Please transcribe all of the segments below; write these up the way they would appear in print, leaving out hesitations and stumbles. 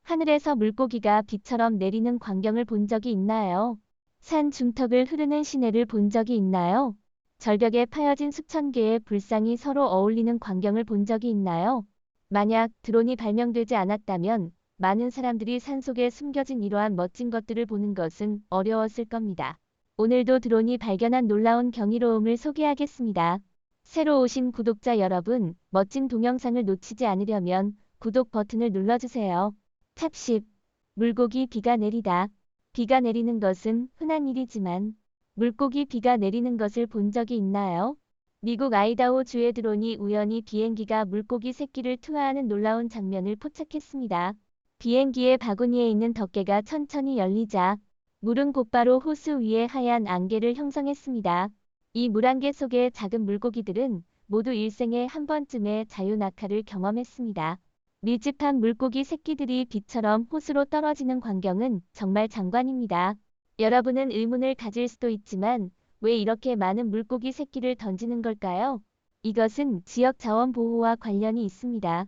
하늘에서 물고기가 비처럼 내리는 광경을 본 적이 있나요? 산 중턱을 흐르는 시내를 본 적이 있나요? 절벽에 파여진 수천 개의 불상이 서로 어울리는 광경을 본 적이 있나요? 만약 드론이 발명되지 않았다면 많은 사람들이 산속에 숨겨진 이러한 멋진 것들을 보는 것은 어려웠을 겁니다. 오늘도 드론이 발견한 놀라운 경이로움을 소개하겠습니다. 새로 오신 구독자 여러분, 멋진 동영상을 놓치지 않으려면 구독 버튼을 눌러주세요. 탑 10. 물고기 비가 내리다. 비가 내리는 것은 흔한 일이지만 물고기 비가 내리는 것을 본 적이 있나요? 미국 아이다호 주의 드론이 우연히 비행기가 물고기 새끼를 투하하는 놀라운 장면을 포착했습니다. 비행기의 바구니에 있는 덮개가 천천히 열리자 물은 곧바로 호수 위에 하얀 안개를 형성했습니다. 이 물안개 속의 작은 물고기들은 모두 일생에 한 번쯤의 자유낙하를 경험했습니다. 밀집한 물고기 새끼들이 비처럼 호수로 떨어지는 광경은 정말 장관입니다. 여러분은 의문을 가질 수도 있지만 왜 이렇게 많은 물고기 새끼를 던지는 걸까요? 이것은 지역 자원 보호와 관련이 있습니다.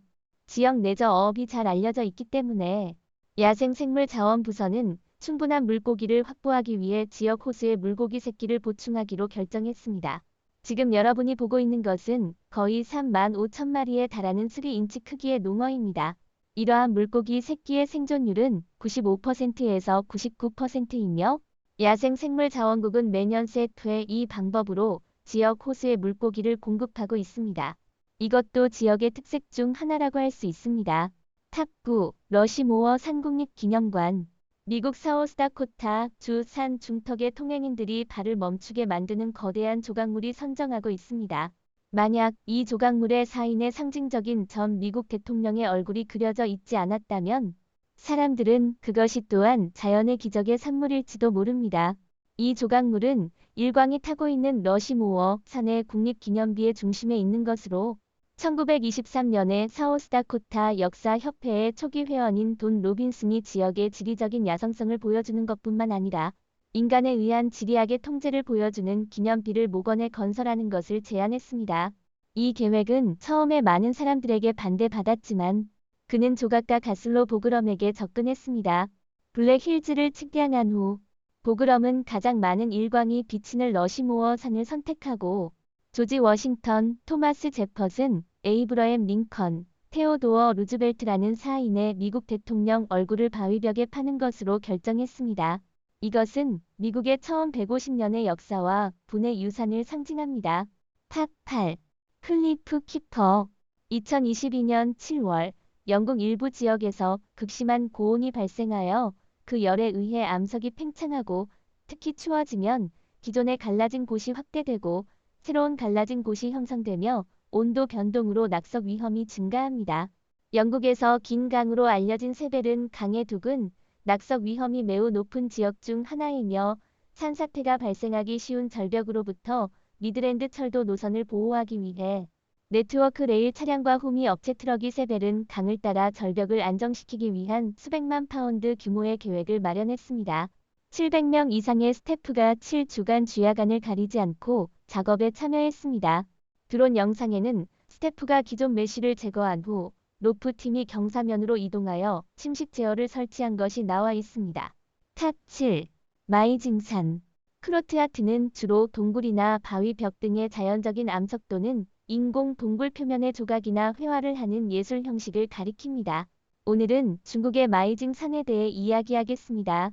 지역 내저 어업이 잘 알려져 있기 때문에 야생생물자원부서는 충분한 물고기를 확보하기 위해 지역 호수에 물고기 새끼를 보충하기로 결정했습니다. 지금 여러분이 보고 있는 것은 거의 3만 5천 마리에 달하는 3인치 크기의 농어입니다. 이러한 물고기 새끼의 생존율은 95%에서 99%이며 야생생물자원국은 매년 셋회 이 방법으로 지역 호수에 물고기를 공급하고 있습니다. 이것도 지역의 특색 중 하나라고 할 수 있습니다. 탑 9. 러시모어 산국립기념관. 미국 사우스다코타 주 산 중턱의 통행인들이 발을 멈추게 만드는 거대한 조각물이 선정하고 있습니다. 만약 이 조각물의 사인에 상징적인 전 미국 대통령의 얼굴이 그려져 있지 않았다면 사람들은 그것이 또한 자연의 기적의 산물일지도 모릅니다. 이 조각물은 일광이 타고 있는 러시모어 산의 국립기념비의 중심에 있는 것으로 1923년에 사우스다코타 역사협회의 초기 회원인 돈 로빈슨이 지역의 지리적인 야성성을 보여주는 것뿐만 아니라 인간에 의한 지리학의 통제를 보여주는 기념비를 목원에 건설하는 것을 제안했습니다. 이 계획은 처음에 많은 사람들에게 반대받았지만 그는 조각가 가슬로 보그럼에게 접근했습니다. 블랙힐즈를 측량한 후 보그럼은 가장 많은 일광이 비치는 러시모어 산을 선택하고 조지 워싱턴, 토마스 제퍼슨, 에이브러햄 링컨, 테오도어 루즈벨트라는 4인의 미국 대통령 얼굴을 바위벽에 파는 것으로 결정했습니다. 이것은 미국의 처음 150년의 역사와 분의 유산을 상징합니다. 탑 8. 클리프 키퍼. 2022년 7월 영국 일부 지역에서 극심한 고온이 발생하여 그 열에 의해 암석이 팽창하고 특히 추워지면 기존에 갈라진 곳이 확대되고 새로운 갈라진 곳이 형성되며 온도 변동으로 낙석 위험이 증가합니다. 영국에서 긴 강으로 알려진 세벨은 강의 둑은 낙석 위험이 매우 높은 지역 중 하나이며 산사태가 발생하기 쉬운 절벽으로부터 미드랜드 철도 노선을 보호하기 위해 네트워크 레일 차량과 후미 업체 트럭이 세벨은 강을 따라 절벽을 안정시키기 위한 수백만 파운드 규모의 계획을 마련했습니다. 700명 이상의 스태프가 7주간 주야간을 가리지 않고 작업에 참여했습니다. 드론 영상에는 스태프가 기존 메쉬를 제거한 후 로프팀이 경사면으로 이동하여 침식 제어를 설치한 것이 나와 있습니다. 탑 7. 마이징산. 크로트아트는 주로 동굴이나 바위 벽 등의 자연적인 암석 또는 인공 동굴 표면의 조각이나 회화를 하는 예술 형식을 가리킵니다. 오늘은 중국의 마이징산에 대해 이야기하겠습니다.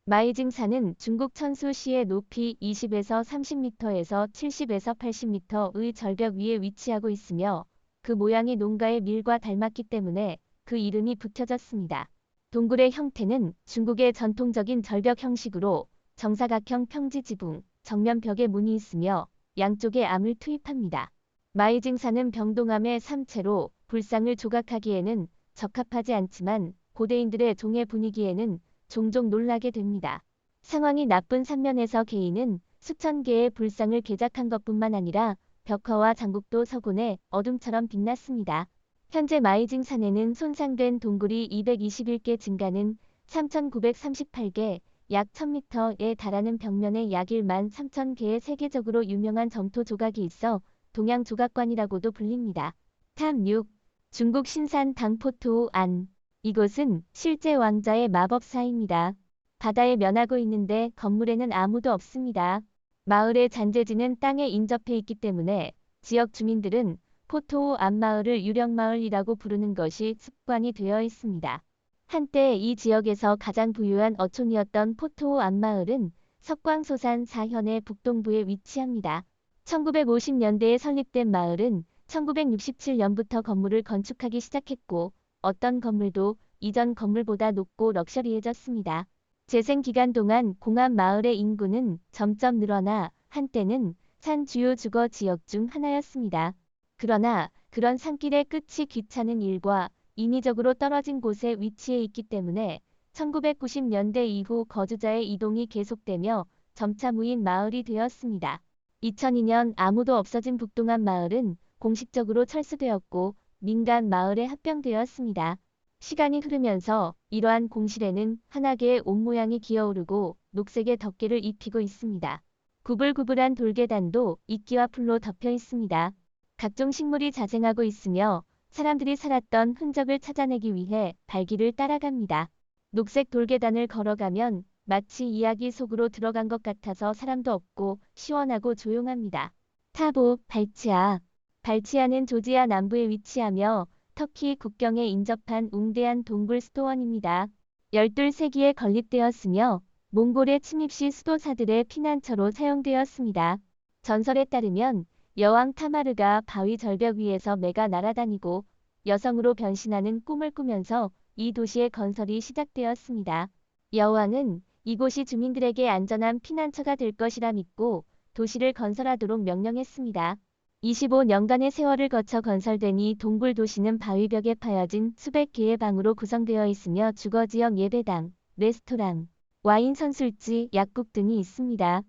마이징산은 중국 천수시의 높이 20에서 30m에서 70에서 80m의 절벽 위에 위치하고 있으며 그 모양이 농가의 밀과 닮았기 때문에 그 이름이 붙여졌습니다. 동굴의 형태는 중국의 전통적인 절벽 형식으로 정사각형 평지 지붕, 정면 벽에 문이 있으며 양쪽에 암을 투입합니다. 마이징산은 병동암의 삼체로 불상을 조각하기에는 적합하지 않지만 고대인들의 종의 분위기에는 종종 놀라게 됩니다. 상황이 나쁜 산면에서 개인은 수천 개의 불상을 개작한 것뿐만 아니라 벽화와 장국도 서곤에 어둠처럼 빛났습니다. 현재 마이징산에는 손상된 동굴이 221개 증가는 3,938개, 약 1000m에 달하는 벽면에 약 1만 3천 개의 세계적으로 유명한 점토 조각이 있어 동양 조각관이라고도 불립니다. 탑 6. 중국 신산 당포토 안. 이곳은 실제 왕자의 마법사입니다. 바다에 면하고 있는데 건물에는 아무도 없습니다. 마을의 잔재지는 땅에 인접해 있기 때문에 지역 주민들은 포토우 앞마을을 유령마을이라고 부르는 것이 습관이 되어 있습니다. 한때 이 지역에서 가장 부유한 어촌이었던 포토우 앞마을은 석광소산 사현의 북동부에 위치합니다. 1950년대에 설립된 마을은 1967년부터 건물을 건축하기 시작했고 어떤 건물도 이전 건물보다 높고 럭셔리해졌습니다. 재생 기간 동안 공암 마을의 인구는 점점 늘어나 한때는 산 주요 주거 지역 중 하나였습니다. 그러나 그런 산길의 끝이 귀찮은 일과 인위적으로 떨어진 곳에 위치해 있기 때문에 1990년대 이후 거주자의 이동이 계속되며 점차 무인 마을이 되었습니다. 2002년 아무도 없어진 북동암 마을은 공식적으로 철수되었고 민간 마을에 합병되었습니다. 시간이 흐르면서 이러한 공실에는 한화 개의 옷 모양이 기어오르고 녹색의 덮개를 입히고 있습니다. 구불구불한 돌계단도 이끼와 풀로 덮여 있습니다. 각종 식물이 자생하고 있으며 사람들이 살았던 흔적을 찾아내기 위해 발길을 따라갑니다. 녹색 돌계단을 걸어가면 마치 이야기 속으로 들어간 것 같아서 사람도 없고 시원하고 조용합니다. 타보 발치아. 발치아는 조지아 남부에 위치하며 터키 국경에 인접한 웅대한 동굴 수도원입니다. 12세기에 건립되었으며 몽골의 침입 시 수도사들의 피난처로 사용되었습니다. 전설에 따르면 여왕 타마르가 바위 절벽 위에서 매가 날아다니고 여성으로 변신하는 꿈을 꾸면서 이 도시의 건설이 시작되었습니다. 여왕은 이곳이 주민들에게 안전한 피난처가 될 것이라 믿고 도시를 건설하도록 명령했습니다. 25년간의 세월을 거쳐 건설된 이 동굴 도시는 바위벽에 파여진 수백 개의 방으로 구성되어 있으며 주거지역 예배당, 레스토랑, 와인 선술지, 약국 등이 있습니다.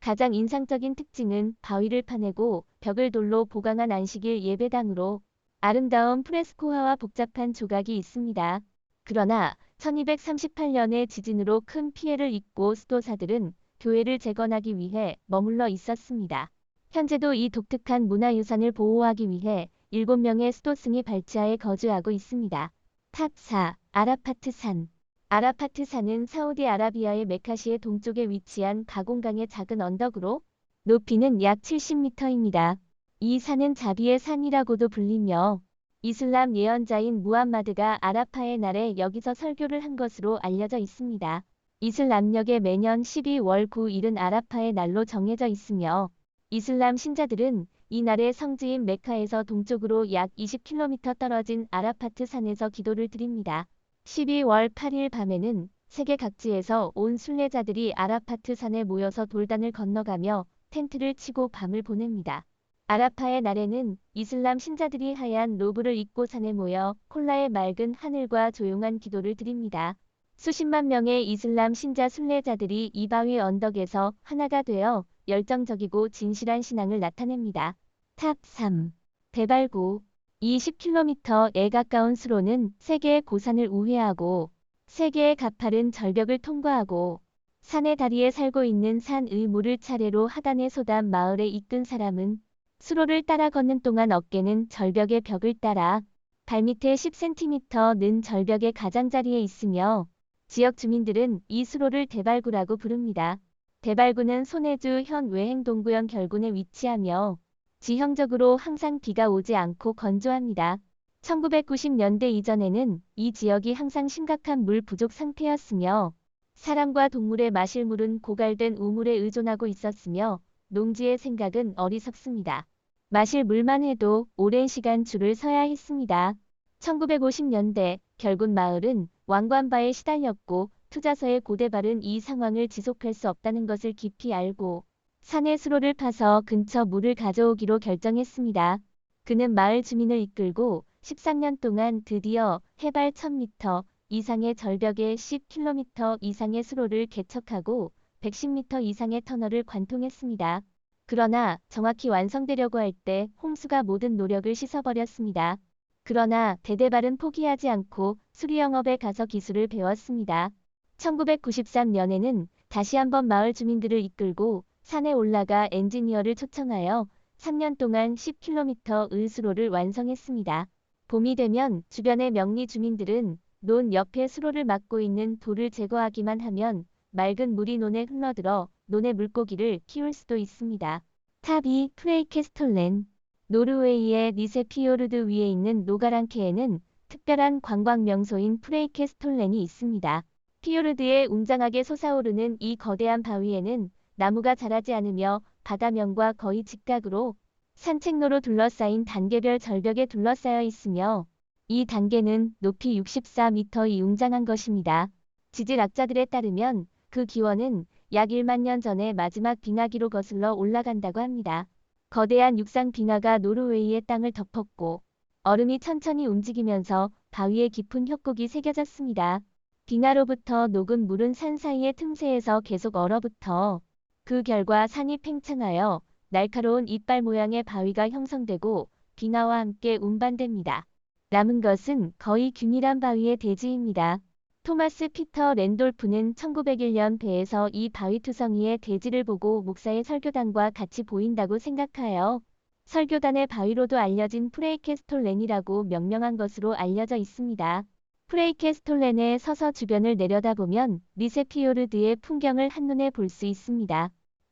가장 인상적인 특징은 바위를 파내고 벽을 돌로 보강한 안식일 예배당으로 아름다운 프레스코화와 복잡한 조각이 있습니다. 그러나 1238년의 지진으로 큰 피해를 입고 수도사들은 교회를 재건하기 위해 머물러 있었습니다. 현재도 이 독특한 문화유산을 보호하기 위해 7명의 수도승이 발치아에 거주하고 있습니다. 탑 4. 아라파트 산. 아라파트 산은 사우디아라비아의 메카시의 동쪽에 위치한 가공강의 작은 언덕으로 높이는 약 70m입니다. 이 산은 자비의 산이라고도 불리며 이슬람 예언자인 무함마드가 아라파의 날에 여기서 설교를 한 것으로 알려져 있습니다. 이슬람력에 매년 12월 9일은 아라파의 날로 정해져 있으며 이슬람 신자들은 이 날에 성지인 메카에서 동쪽으로 약 20km 떨어진 아라파트 산에서 기도를 드립니다. 12월 8일 밤에는 세계 각지에서 온 순례자들이 아라파트 산에 모여서 돌단을 건너가며 텐트를 치고 밤을 보냅니다. 아라파의 날에는 이슬람 신자들이 하얀 로브를 입고 산에 모여 콜라의 맑은 하늘과 조용한 기도를 드립니다. 수십만 명의 이슬람 신자 순례자들이 이 바위 언덕에서 하나가 되어 열정적이고 진실한 신앙을 나타냅니다. 탑 3. 대발구. 20km에 가까운 수로는 세 개의 고산을 우회하고 세 개의 가파른 절벽을 통과하고 산의 다리에 살고 있는 산의 물을 차례로 하단에 쏟아 마을에 이끈 사람은 수로를 따라 걷는 동안 어깨는 절벽의 벽을 따라 발밑에 10cm는 절벽의 가장자리에 있으며 지역 주민들은 이 수로를 대발구라고 부릅니다. 대발구는 손해주 현 외행동구형 결군에 위치하며 지형적으로 항상 비가 오지 않고 건조합니다. 1990년대 이전에는 이 지역이 항상 심각한 물 부족 상태였으며 사람과 동물의 마실 물은 고갈된 우물에 의존하고 있었으며 농지의 생각은 어리석습니다. 마실 물만 해도 오랜 시간 줄을 서야 했습니다. 1950년대 결군 마을은 왕관바에 시달렸고 투자서의 고대발은 이 상황을 지속할 수 없다는 것을 깊이 알고 산의 수로를 파서 근처 물을 가져오기로 결정했습니다. 그는 마을 주민을 이끌고 13년 동안 드디어 해발 1000m 이상의 절벽에 10km 이상의 수로를 개척하고 110m 이상의 터널을 관통했습니다. 그러나 정확히 완성되려고 할 때 홍수가 모든 노력을 씻어버렸습니다. 그러나 대대발은 포기하지 않고 수리 영업에 가서 기술을 배웠습니다. 1993년에는 다시 한번 마을 주민들을 이끌고 산에 올라가 엔지니어를 초청하여 3년 동안 10km의 수로를 완성했습니다. 봄이 되면 주변의 명리 주민들은 논 옆에 수로를 막고 있는 돌을 제거하기만 하면 맑은 물이 논에 흘러들어 논의 물고기를 키울 수도 있습니다. 탑 2. 프레이케스톨렌. 노르웨이의 니세피요르드 위에 있는 노가랑케에는 특별한 관광 명소인 프레이케스톨렌이 있습니다. 피요르드에 웅장하게 솟아오르는 이 거대한 바위에는 나무가 자라지 않으며 바다면과 거의 직각으로 산책로로 둘러싸인 단계별 절벽에 둘러싸여 있으며 이 단계는 높이 64m의 웅장한 것입니다. 지질학자들에 따르면 그 기원은 약 1만 년 전에 마지막 빙하기로 거슬러 올라간다고 합니다. 거대한 육상 빙하가 노르웨이의 땅을 덮었고 얼음이 천천히 움직이면서 바위에 깊은 협곡이 새겨졌습니다. 빙하로부터 녹은 물은 산 사이의 틈새에서 계속 얼어붙어 그 결과 산이 팽창하여 날카로운 이빨 모양의 바위가 형성되고 빙하와 함께 운반됩니다. 남은 것은 거의 균일한 바위의 대지입니다. 토마스 피터 랜돌프는 1901년 배에서 이 바위투성이의 대지를 보고 목사의 설교단과 같이 보인다고 생각하여 설교단의 바위로도 알려진 프레이케스톨렌이라고 명명한 것으로 알려져 있습니다. 프레이케스톨렌에 서서 주변을 내려다보면 리세피요르드의 풍경을 한눈에 볼 수 있습니다.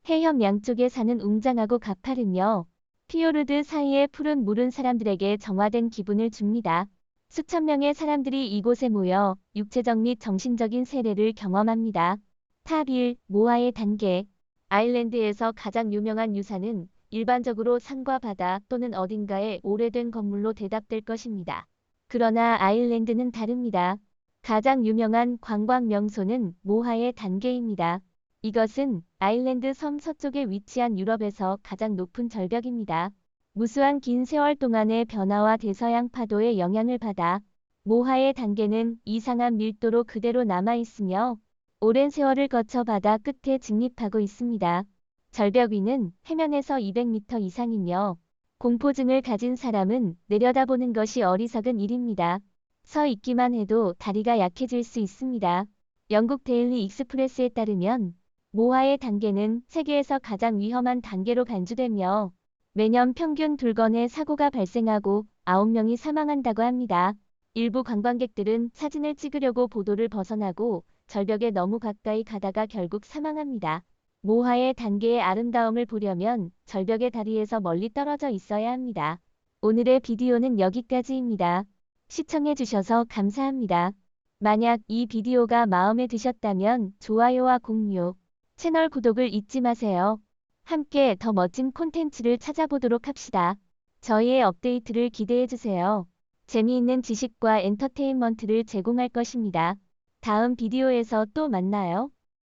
해협 양쪽에 사는 웅장하고 가파르며 피요르드 사이의 푸른 물은 사람들에게 정화된 기분을 줍니다. 수천 명의 사람들이 이곳에 모여 육체적 및 정신적인 세례를 경험합니다. 탑 1. 모아의 단계. 아일랜드에서 가장 유명한 유산은 일반적으로 산과 바다 또는 어딘가에 오래된 건물로 대답될 것입니다. 그러나 아일랜드는 다릅니다. 가장 유명한 관광 명소는 모하의 단계입니다. 이것은 아일랜드 섬 서쪽에 위치한 유럽에서 가장 높은 절벽입니다. 무수한 긴 세월 동안의 변화와 대서양 파도의 영향을 받아 모하의 단계는 이상한 밀도로 그대로 남아있으며 오랜 세월을 거쳐 바다 끝에 진입하고 있습니다. 절벽 위는 해면에서 200m 이상이며 공포증을 가진 사람은 내려다보는 것이 어리석은 일입니다. 서 있기만 해도 다리가 약해질 수 있습니다. 영국 데일리 익스프레스에 따르면 모하의 단계는 세계에서 가장 위험한 단계로 간주되며 매년 평균 2건의 사고가 발생하고 9명이 사망한다고 합니다. 일부 관광객들은 사진을 찍으려고 보도를 벗어나고 절벽에 너무 가까이 가다가 결국 사망합니다. 모하의 단계의 아름다움을 보려면 절벽의 다리에서 멀리 떨어져 있어야 합니다. 오늘의 비디오는 여기까지입니다. 시청해주셔서 감사합니다. 만약 이 비디오가 마음에 드셨다면 좋아요와 공유, 채널 구독을 잊지 마세요. 함께 더 멋진 콘텐츠를 찾아보도록 합시다. 저희의 업데이트를 기대해주세요. 재미있는 지식과 엔터테인먼트를 제공할 것입니다. 다음 비디오에서 또 만나요.